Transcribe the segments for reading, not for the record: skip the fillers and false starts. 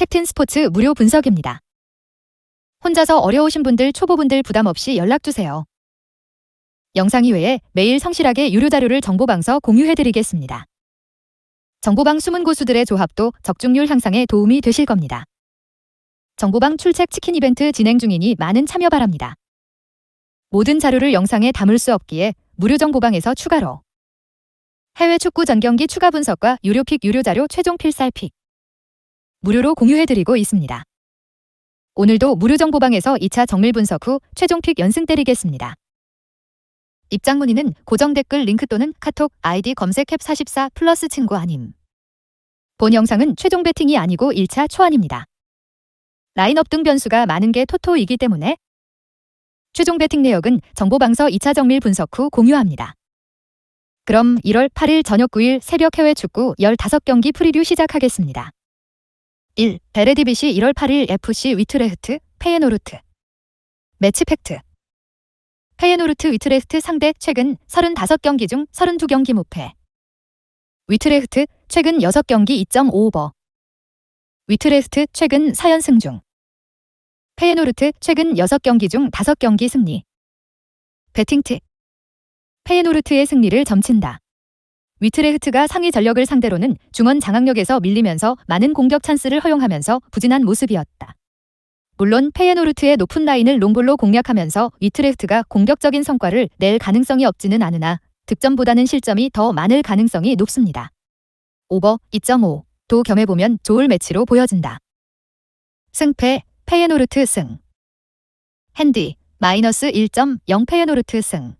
캡틴 스포츠 무료 분석입니다. 혼자서 어려우신 분들, 초보분들 부담 없이 연락주세요. 영상 이외에 매일 성실하게 유료 자료를 정보방서 공유해드리겠습니다. 정보방 숨은 고수들의 조합도 적중률 향상에 도움이 되실 겁니다. 정보방 출첵 치킨 이벤트 진행 중이니 많은 참여 바랍니다. 모든 자료를 영상에 담을 수 없기에 무료 정보방에서 추가로 해외 축구 전 경기 추가 분석과 유료 픽 유료 자료 최종 필살 픽 무료로 공유해드리고 있습니다. 오늘도 무료 정보방에서 2차 정밀 분석 후 최종 픽 연승 때리겠습니다. 입장 문의는 고정 댓글 링크 또는 카톡 아이디 검색 캡44 플러스 친구 아님. 본 영상은 최종 배팅이 아니고 1차 초안입니다. 라인업 등 변수가 많은 게 토토이기 때문에 최종 배팅 내역은 정보방서 2차 정밀 분석 후 공유합니다. 그럼 1월 8일 저녁 9일 새벽 해외 축구 15경기 프리뷰 시작하겠습니다. 1. 베레디비시 1월 8일 FC 위트레흐트, 페예노르트. 매치 팩트. 페예노르트 위트레흐트 상대 최근 35경기 중 32경기 무패. 위트레흐트 최근 6경기 2.5오버. 위트레흐트 최근 4연승 중. 페예노르트 최근 6경기 중 5경기 승리. 배팅 팁. 페예노르트의 승리를 점친다. 위트레흐트가 상위 전력을 상대로는 중원 장악력에서 밀리면서 많은 공격 찬스를 허용하면서 부진한 모습이었다. 물론 페예노르트의 높은 라인을 롱볼로 공략하면서 위트레흐트가 공격적인 성과를 낼 가능성이 없지는 않으나 득점보다는 실점이 더 많을 가능성이 높습니다. 오버 2.5도 겸해보면 좋을 매치로 보여진다. 승패 페예노르트 승. 핸디 마이너스 1.0 페예노르트 승.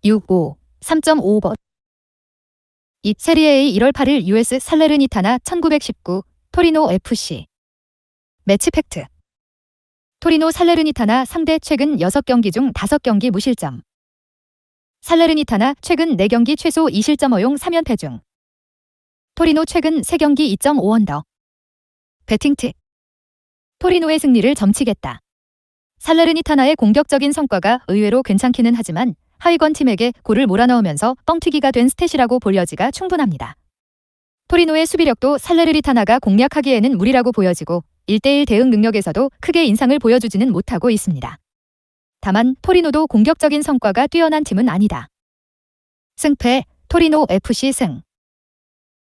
6-5 3.5버. 이 세리에A 1월 8일 US 살레르니타나 1919 토리노 FC. 매치 팩트. 토리노 살레르니타나 상대 최근 6경기 중 5경기 무실점. 살레르니타나 최근 4경기 최소 2실점 허용 3연패 중. 토리노 최근 3경기 2.5언더. 배팅 팁. 토리노의 승리를 점치겠다. 살레르니타나의 공격적인 성과가 의외로 괜찮기는 하지만 하위권 팀에게 골을 몰아넣으면서 뻥튀기가 된 스탯이라고 볼 여지가 충분합니다. 토리노의 수비력도 살레르니타나가 공략하기에는 무리라고 보여지고 1대1 대응 능력에서도 크게 인상을 보여주지는 못하고 있습니다. 다만 토리노도 공격적인 성과가 뛰어난 팀은 아니다. 승패 토리노 FC 승.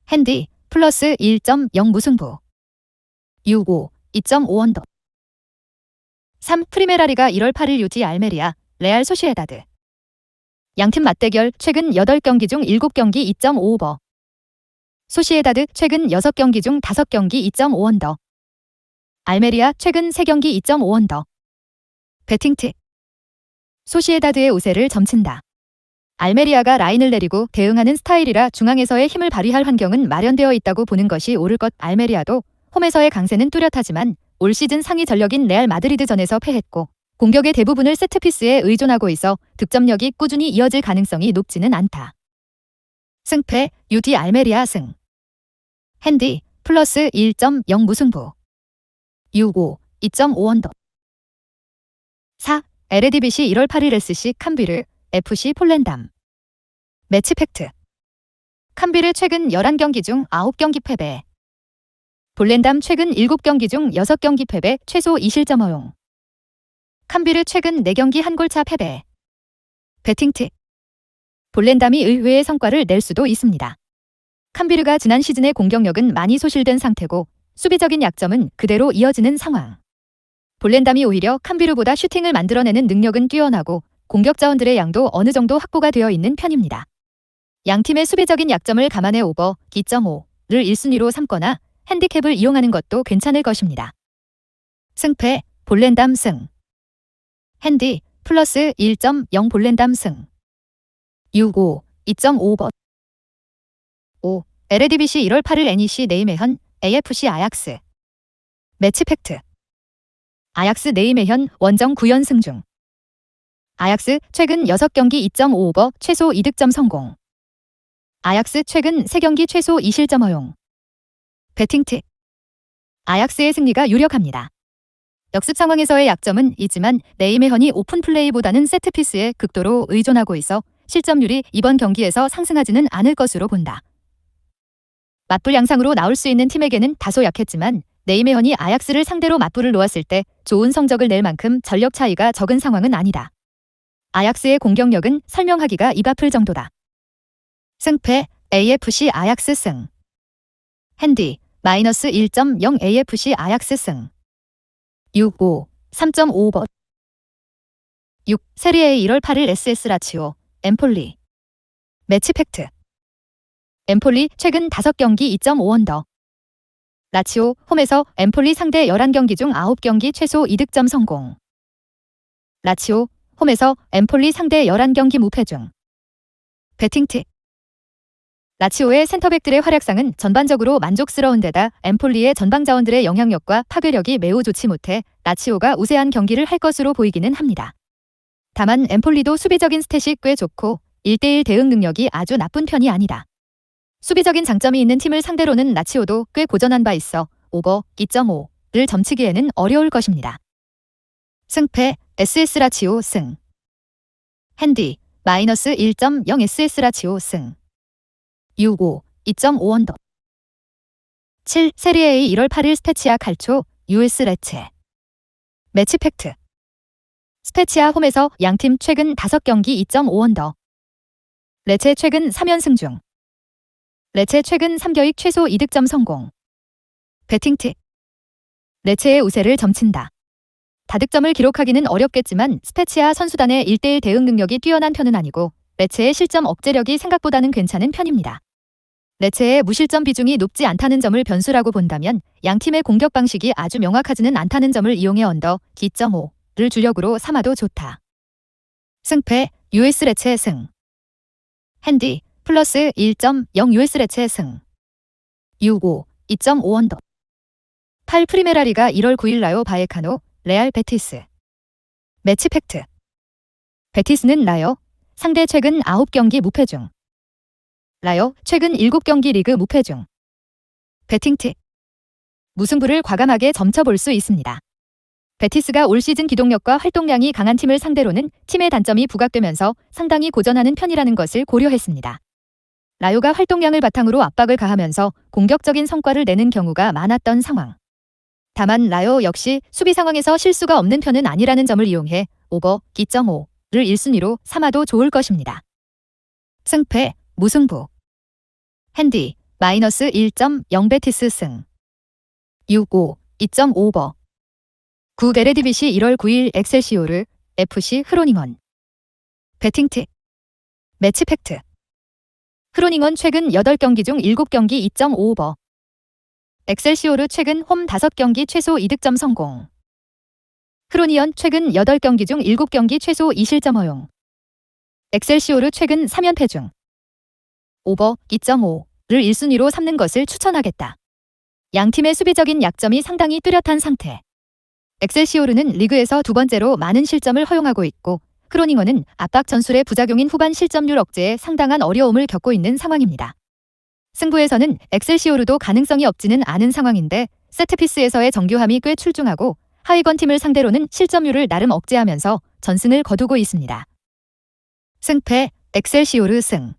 핸디 플러스 1.0 무승부. 6-5 2.5언더. 3. 프리메라리가 1월 8일 UD 알메리아 레알 소시에다드. 양팀 맞대결 최근 8경기 중 7경기 2.5오버. 소시에다드 최근 6경기 중 5경기 2.5언더. 알메리아 최근 3경기 2.5언더. 배팅 팁. 소시에다드의 우세를 점친다. 알메리아가 라인을 내리고 대응하는 스타일이라 중앙에서의 힘을 발휘할 환경은 마련되어 있다고 보는 것이 옳을 것. 알메리아도 홈에서의 강세는 뚜렷하지만 올 시즌 상위 전력인 레알 마드리드전에서 패했고 공격의 대부분을 세트피스에 의존하고 있어 득점력이 꾸준히 이어질 가능성이 높지는 않다. 승패 UD 알메리아 승. 핸디 플러스 1.0 무승부. 6-5 2.5언더. 4. 에레디비시 1월 8일 SC 캄비르 FC 폴렌담. 매치 팩트. 캄비르 최근 11경기 중 9경기 패배. 폴렌담 최근 7경기 중 6경기 패배 최소 2실점 허용. 캄비르 최근 4경기 1골차 패배. 배팅 팁. 폴렌담이 의외의 성과를 낼 수도 있습니다. 캄비르가 지난 시즌의 공격력은 많이 소실된 상태고 수비적인 약점은 그대로 이어지는 상황. 폴렌담이 오히려 캄비르보다 슈팅을 만들어내는 능력은 뛰어나고 공격 자원들의 양도 어느 정도 확보가 되어 있는 편입니다. 양팀의 수비적인 약점을 감안해 오버 2.5를 1순위로 삼거나 핸디캡을 이용하는 것도 괜찮을 것입니다. 승패 폴렌담 승. 핸디 플러스 1.0 폴렌담 승. 6-5 2.5버. 5. 에레디비시 1월 8일 NEC 네이메현 AFC 아약스. 매치 팩트. 아약스 네이메현 원정 9연승 중. 아약스 최근 6경기 2.5오버 최소 2득점 성공. 아약스 최근 3경기 최소 2실점 허용. 배팅 팁. 아약스의 승리가 유력합니다. 역습 상황에서의 약점은 있지만 네이메현이 오픈 플레이보다는 세트피스에 극도로 의존하고 있어 실점률이 이번 경기에서 상승하지는 않을 것으로 본다. 맞불 양상으로 나올 수 있는 팀에게는 다소 약했지만 네이메헌이 아약스를 상대로 맞불을 놓았을 때 좋은 성적을 낼 만큼 전력 차이가 적은 상황은 아니다. 아약스의 공격력은 설명하기가 입 아플 정도다. 승패 AFC 아약스 승. 핸디 마이너스 1.0 AFC 아약스 승. 6-5 3.5번 6. 세리에 1월 8일 SS 라치오 엠폴리. 매치 팩트. 엠폴리 최근 5경기 2.5언더. 라치오 홈에서 엠폴리 상대 11경기 중 9경기 최소 2득점 성공. 라치오 홈에서 엠폴리 상대 11경기 무패 중. 배팅 팁. 라치오의 센터백들의 활약상은 전반적으로 만족스러운 데다 엠폴리의 전방 자원들의 영향력과 파괴력이 매우 좋지 못해 라치오가 우세한 경기를 할 것으로 보이기는 합니다. 다만 엠폴리도 수비적인 스탯이 꽤 좋고 1대1 대응 능력이 아주 나쁜 편이 아니다. 수비적인 장점이 있는 팀을 상대로는 라치오도 꽤 고전한 바 있어 오버 2.5를 점치기에는 어려울 것입니다. 승패 SS 라치오 승. 핸디 마이너스 1.0 SS 라치오 승. 6-5 2.5언더. 7. 세리에 A 1월 8일 스페치아 칼초 US 레체. 매치 팩트. 스페치아 홈에서 양팀 최근 5경기 2.5언더. 레체 최근 3연승 중. 레체 최근 3겨익 최소 2득점 성공. 배팅 팁. 레체의 우세를 점친다. 다득점을 기록하기는 어렵겠지만 스페치아 선수단의 1대1 대응 능력이 뛰어난 편은 아니고 레체의 실점 억제력이 생각보다는 괜찮은 편입니다. 레체의 무실점 비중이 높지 않다는 점을 변수라고 본다면 양팀의 공격 방식이 아주 명확하지는 않다는 점을 이용해 언더 2.5를 주력으로 삼아도 좋다. 승패 US 레체 승. 핸디 플러스 1.0 US 레체 승. 6-5 2.5언더. 8. 프리메라리가 1월 9일 라요 바에카노 레알 베티스. 매치 팩트. 베티스는 라요 상대 최근 9경기 무패 중. 라요 최근 7경기 리그 무패 중. 배팅 팁. 무승부를 과감하게 점쳐볼 수 있습니다. 베티스가 올 시즌 기동력과 활동량이 강한 팀을 상대로는 팀의 단점이 부각되면서 상당히 고전하는 편이라는 것을 고려했습니다. 라요가 활동량을 바탕으로 압박을 가하면서 공격적인 성과를 내는 경우가 많았던 상황. 다만 라요 역시 수비 상황에서 실수가 없는 편은 아니라는 점을 이용해 오버 2.5를 1순위로 삼아도 좋을 것입니다. 승패 무승부. 핸디 마이너스 1.0 베티스 승. 6-5 2.5버. 9. 에레디비시 1월 9일 엑셀시오르 FC 흐로닝원. 배팅 팁. 매치 팩트. 흐로닝원 최근 8경기 중 7경기 2.5버. 엑셀시오르 최근 홈 5경기 최소 2득점 성공. 흐로니언 최근 8경기 중 7경기 최소 2실점 허용. 엑셀시오르 최근 3연패 중. 오버 2.5를 1순위로 삼는 것을 추천하겠다. 양팀의 수비적인 약점이 상당히 뚜렷한 상태. 엑셀시오르는 리그에서 2번째로 많은 실점을 허용하고 있고 흐로닝원은 압박 전술의 부작용인 후반 실점률 억제에 상당한 어려움을 겪고 있는 상황입니다. 승부에서는 엑셀시오르도 가능성이 없지는 않은 상황인데 세트피스에서의 정교함이 꽤 출중하고 하위권 팀을 상대로는 실점률을 나름 억제하면서 전승을 거두고 있습니다. 승패 엑셀시오르 승.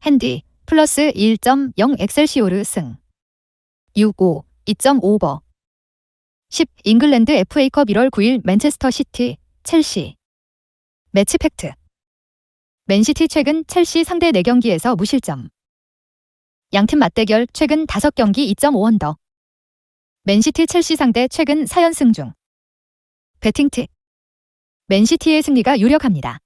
핸디 플러스 1.0 엑셀시오르 승. 6-5 2.5버. 10. 잉글랜드 FA컵 1월 9일 맨체스터 시티 첼시. 매치 팩트. 맨시티 최근 첼시 상대 4경기에서 무실점. 양팀 맞대결 최근 5경기 2.5언더. 맨시티 첼시 상대 최근 4연승 중. 배팅 팁. 맨시티의 승리가 유력합니다.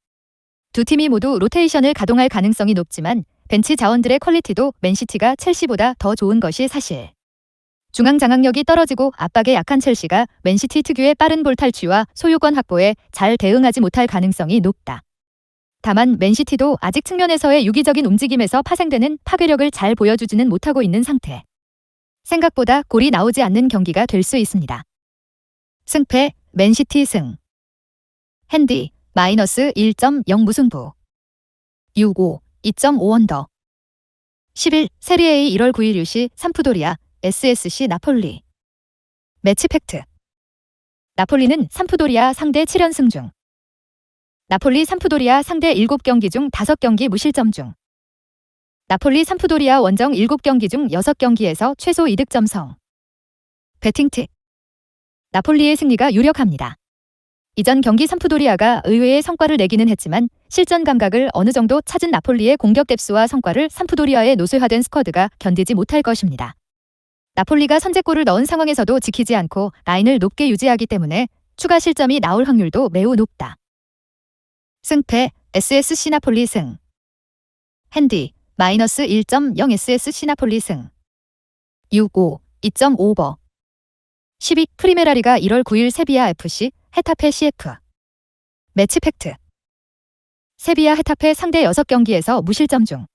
두 팀이 모두 로테이션을 가동할 가능성이 높지만 벤치 자원들의 퀄리티도 맨시티가 첼시보다 더 좋은 것이 사실. 중앙 장악력이 떨어지고 압박에 약한 첼시가 맨시티 특유의 빠른 볼 탈취와 소유권 확보에 잘 대응하지 못할 가능성이 높다. 다만 맨시티도 아직 측면에서의 유기적인 움직임에서 파생되는 파괴력을 잘 보여주지는 못하고 있는 상태. 생각보다 골이 나오지 않는 경기가 될 수 있습니다. 승패 맨시티 승. 핸디 마이너스 1.0 무승부. 6-5 2.5언더. 11. 세리에 A 1월 9일 유시 삼프도리아 SSC 나폴리. 매치 팩트. 나폴리는 삼프도리아 상대 7연승 중. 나폴리 삼프도리아 상대 7경기 중 5경기 무실점 중. 나폴리 삼프도리아 원정 7경기 중 6경기에서 최소 2득점 성. 배팅 팁. 나폴리의 승리가 유력합니다. 이전 경기 삼프도리아가 의외의 성과를 내기는 했지만 실전 감각을 어느 정도 찾은 나폴리의 공격 뎁스와 성과를 삼프도리아의 노쇠화된 스쿼드가 견디지 못할 것입니다. 나폴리가 선제골을 넣은 상황에서도 지키지 않고 라인을 높게 유지하기 때문에 추가 실점이 나올 확률도 매우 높다. 승패 SSC 나폴리 승. 핸디 -1.0 SSC 나폴리 승. 6-5 2.5버. 12 프리메라리가 1월 9일 세비야 FC 헤타페 CF. 매치 팩트. 세비야 헤타페 상대 6경기에서 무실점 중.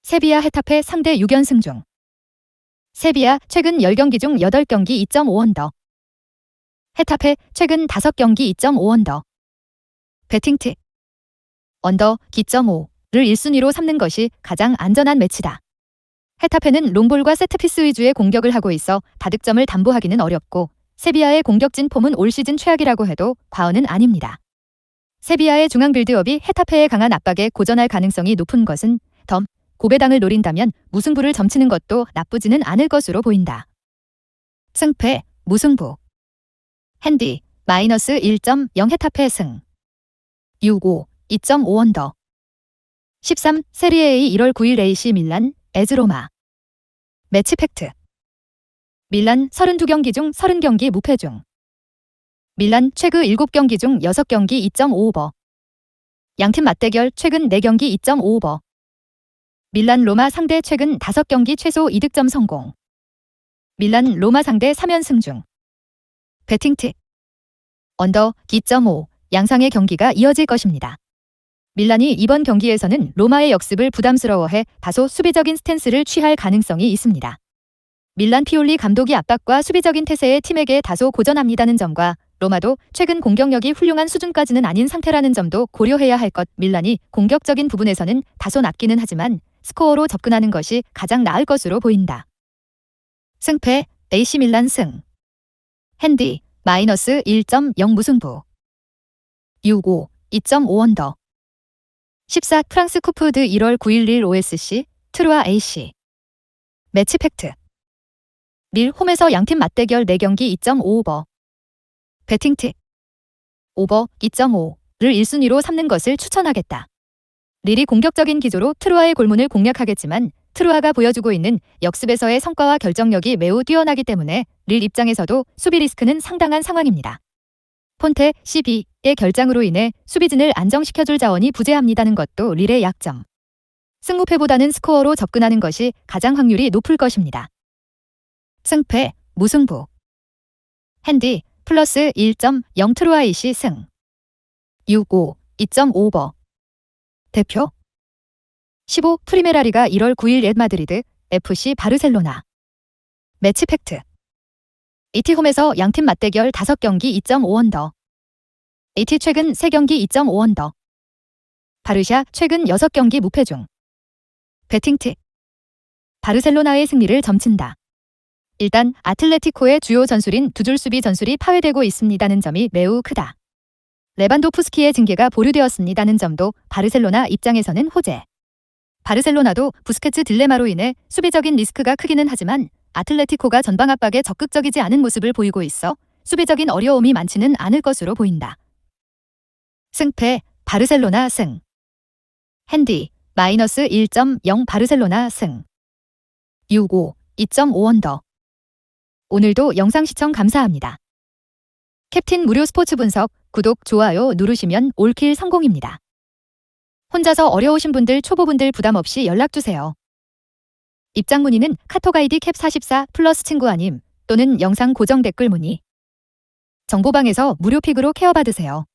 세비야 헤타페 상대 6연승 중. 세비야 최근 10경기 중 8경기 2.5언더. 헤타페 최근 5경기 2.5언더. 배팅 팁. 언더 기.5를 1순위로 삼는 것이 가장 안전한 매치다. 헤타페는 롱볼과 세트피스 위주의 공격을 하고 있어 다득점을 담보하기는 어렵고 세비야의 공격진 폼은 올 시즌 최악이라고 해도 과언은 아닙니다. 세비야의 중앙 빌드업이 헤타페의 강한 압박에 고전할 가능성이 높은 것은 덤, 고배당을 노린다면 무승부를 점치는 것도 나쁘지는 않을 것으로 보인다. 승패, 무승부. 핸디, -1.0 헤타페 승. 6-5, 2.5언더. 13 세리에 A 1월 9일 AC 밀란, 에즈 로마. 매치 팩트. 밀란 32경기 중 30경기 무패 중. 밀란 최근 7경기 중 6경기 2.5오버. 양팀 맞대결 최근 4경기 2.5오버. 밀란 로마 상대 최근 5경기 최소 2득점 성공. 밀란 로마 상대 3연승 중. 배팅 팁. 언더 기.5 양상의 경기가 이어질 것입니다. 밀란이 이번 경기에서는 로마의 역습을 부담스러워해 다소 수비적인 스탠스를 취할 가능성이 있습니다. 밀란 피올리 감독이 압박과 수비적인 태세에 팀에게 다소 고전합니다는 점과 로마도 최근 공격력이 훌륭한 수준까지는 아닌 상태라는 점도 고려해야 할 것. 밀란이 공격적인 부분에서는 다소 낮기는 하지만 스코어로 접근하는 것이 가장 나을 것으로 보인다. 승패 AC 밀란 승. 핸디 -1.0 무승부. 6-5 2.5언더. 14 프랑스 쿠프드 1월 9일 릴 OSC 트루아 AC. 매치 팩트. 릴 홈에서 양팀 맞대결 4경기 2.5오버. 배팅 팁. 오버 2.5를 1순위로 삼는 것을 추천하겠다. 릴이 공격적인 기조로 트루아의 골문을 공략하겠지만 트루아가 보여주고 있는 역습에서의 성과와 결정력이 매우 뛰어나기 때문에 릴 입장에서도 수비 리스크는 상당한 상황입니다. 폰테 12의 결장으로 인해 수비진을 안정시켜줄 자원이 부재합니다는 것도 릴의 약점. 승무패보다는 스코어로 접근하는 것이 가장 확률이 높을 것입니다. 승패, 무승부. 핸디 +1.0 트루아 AC 승. 6-5 2.5버. 대표 15 프리메라리가 1월 9일 렛 마드리드 FC 바르셀로나. 매치 팩트. ET 홈에서 양팀 맞대결 5경기 2.5언더. ET 최근 3경기 2.5언더. 바르샤 최근 6경기 무패 중. 배팅 팁. 바르셀로나의 승리를 점친다. 일단 아틀레티코의 주요 전술인 두 줄 수비 전술이 파괴되고 있습니다는 점이 매우 크다. 레반도프스키의 징계가 보류되었습니다는 점도 바르셀로나 입장에서는 호재. 바르셀로나도 부스케츠 딜레마로 인해 수비적인 리스크가 크기는 하지만 아틀레티코가 전방 압박에 적극적이지 않은 모습을 보이고 있어 수비적인 어려움이 많지는 않을 것으로 보인다. 승패, 바르셀로나 승. 핸디 -1.0 바르셀로나 승. 6-5 2.5언더. 오늘도 영상 시청 감사합니다. 캡틴 무료 스포츠 분석, 구독, 좋아요 누르시면 올킬 성공입니다. 혼자서 어려우신 분들, 초보분들 부담 없이 연락주세요. 입장 문의는 카톡 아이디 캡44 플러스 친구 아님 또는 영상 고정 댓글 문의. 정보방에서 무료 픽으로 케어 받으세요.